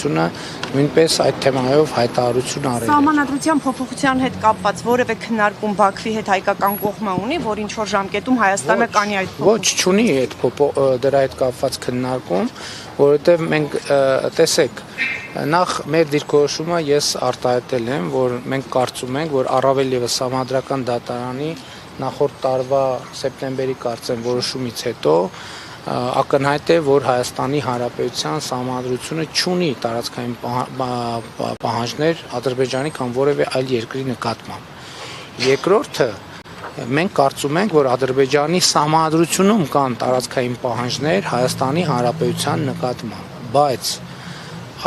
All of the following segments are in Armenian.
նախարարությունը նույնպես այդ թեմայով հայտարարություն արել է։ Սահմանադրության փոփոխության հետ կապված որևէ քննարկում Բաքվի հետ հայկական կողմը ունի, որ ինչ որ ժամկետում Հայաստանը կանի այդ փոփոխություն։ Ոչ, չունի դրա հետ կապված քննարկում, որովհետև մենք տեսեք, նախ մեր դիրքորոշումը ես արտահայտել եմ, որ մենք կարծում ենք, որ առավել եւս Սահմանադրական դատարանի նախորդ տարվա սեպտեմբերի կարծեմ որոշումից հետո ակնհայտ է, որ Հայաստանի Հանրապետության Սահմանադրությունը չունի տարածքային պահանջներ Ադրբեջանի կամ որևէ այլ երկրի նկատմամբ։ Երկրորդը, մենք կարծում ենք, որ Ադրբեջանի Սահմանադրությունում կան տարածքային պահանջներ Հայաստանի Հանրապետության նկատմամբ, բայց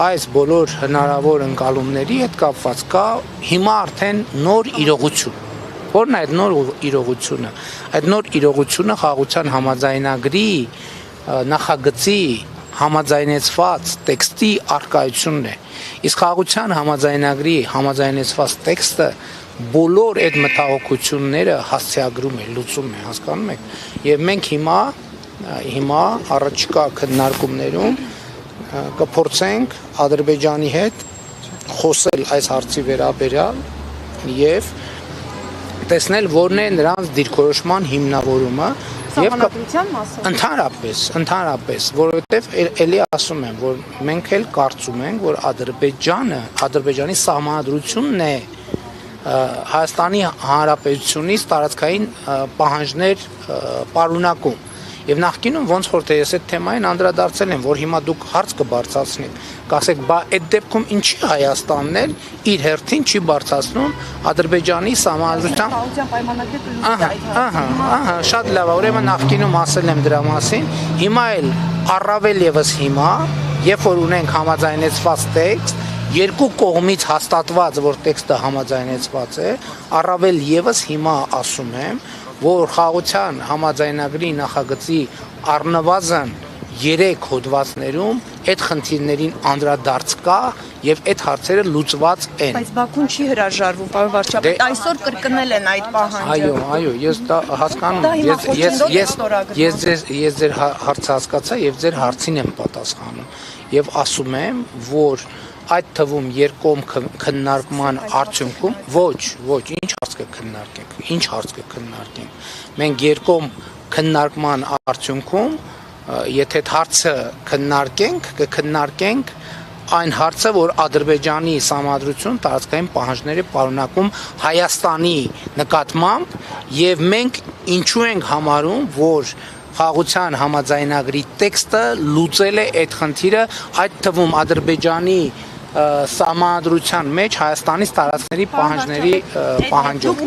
այս բոլոր հնարավոր ընկալումների հետ կապված կա հիմա արդեն նոր իրողություն։ Որն է այդ նոր իրողությունը։ Այդ նոր իրողությունը խաղաղության համաձայնագրի նախագծի համաձայնեցված տեքստի արկայությունն է։ Իսկ խաղաղության համաձայնագրի համաձայնեցված տեքստը բոլոր այդ մտահոգությունները հասցեագրում է, լուծում է, հասկանում եք։ Եվ մենք հիմա առաջիկա քննարկումներում կփորձենք Ադրբեջանի հետ խոսել այս հարցի վերաբերյալ եւ տեսնել որն է նրանց դիրքորոշման հիմնավորումը եւ ընդհանրապես, որովհետեւ ելի ասում եմ, որ մենք էլ կարծում ենք, որ Ադրբեջանի Սահմանադրությունն է Հայաստանի Հանրապետությունից տարածքային պահանջներ պարունակում։ Եվ նախկինում ոնց որ թե ես այդ թեմային անդրադարձել եմ, որ հիմա դուք հարց կբարձրացնեք, կասեք, բա այդ դեպքում ինչի Հայաստանն էլ իր հերթին չի բարձրացնում Ադրբեջանի Սահմանադրության շատ լավ է, ուրեմն նախկինում ասել եմ դրա մասին, հիմա էլ առավել եւս հիմա, երբ որ ունենք համաձայնեցված տեքստ, երկու կողմից հաստատված, որ տեքստը համաձայնեցված է, առավել եւս հիմա ասում եմ, որ խաղաղության համաձայնագրի նախագծի առնվազն 3 հոդվածներում այդ խնդիրներին անդրադարձ կա եւ այդ հարցերը լուծված են։ Բայց Բաքուն չի հրաժարվում, պարոն վարչապետ, այսօր կրկնել են այդ պահանջը։ Այո, ես դա հասկանում եմ, ես ձեր հարցը հասկացա եւ ձեր հարցին եմ պատասխանում եւ ասում եմ, որ այդ թվում երկկողմ քննարկման արդյունքում ոչ, ինչ հարց կքննարկենք։ Մենք երկկողմ քննարկման արդյունքում, եթե հարցը կքննարկենք այն հարցը, որ Ադրբեջանի Սահմանադրություն տարածքային պահանջները պարունակում Հայաստանի նկատմամբ եւ մենք ինչու ենք համարում, որ խաղաղության համաձայնագրի տեքստը լուծել է այդ խնդիրը, այդ թվում Ադրբեջանի Սահմանադրության մեջ Հայաստանից տարածքների պահանջների պահանջում։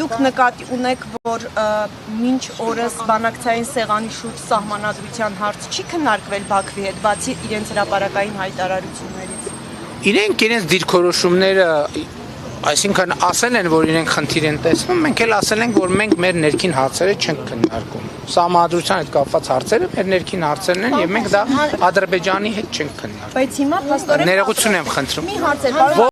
Դուք նկատի ունեք, որ մինչ օրս բանակցային սեղանի շուրջ Սահմանադրության հարց չի քննարկվել Բաքվի հետ, բացի իրենց հրապարակային հայտարարություններից։ Իրենց դիրքորոշումները, այսինքն ասել են, որ իրենք խնդիր են տեսնում, մենք էլ ասել ենք, որ մենք մեր ներքին հարցերը չենք քննարկում։ Սահմանադրության հետ կապված հարցերը մեր ներքին հարցերն են եւ մենք դա Ադրբեջանի հետ չենք քննարկում։ Բայց հիմա փաստորեն ներողություն եմ խնդրում։ մի հարց է,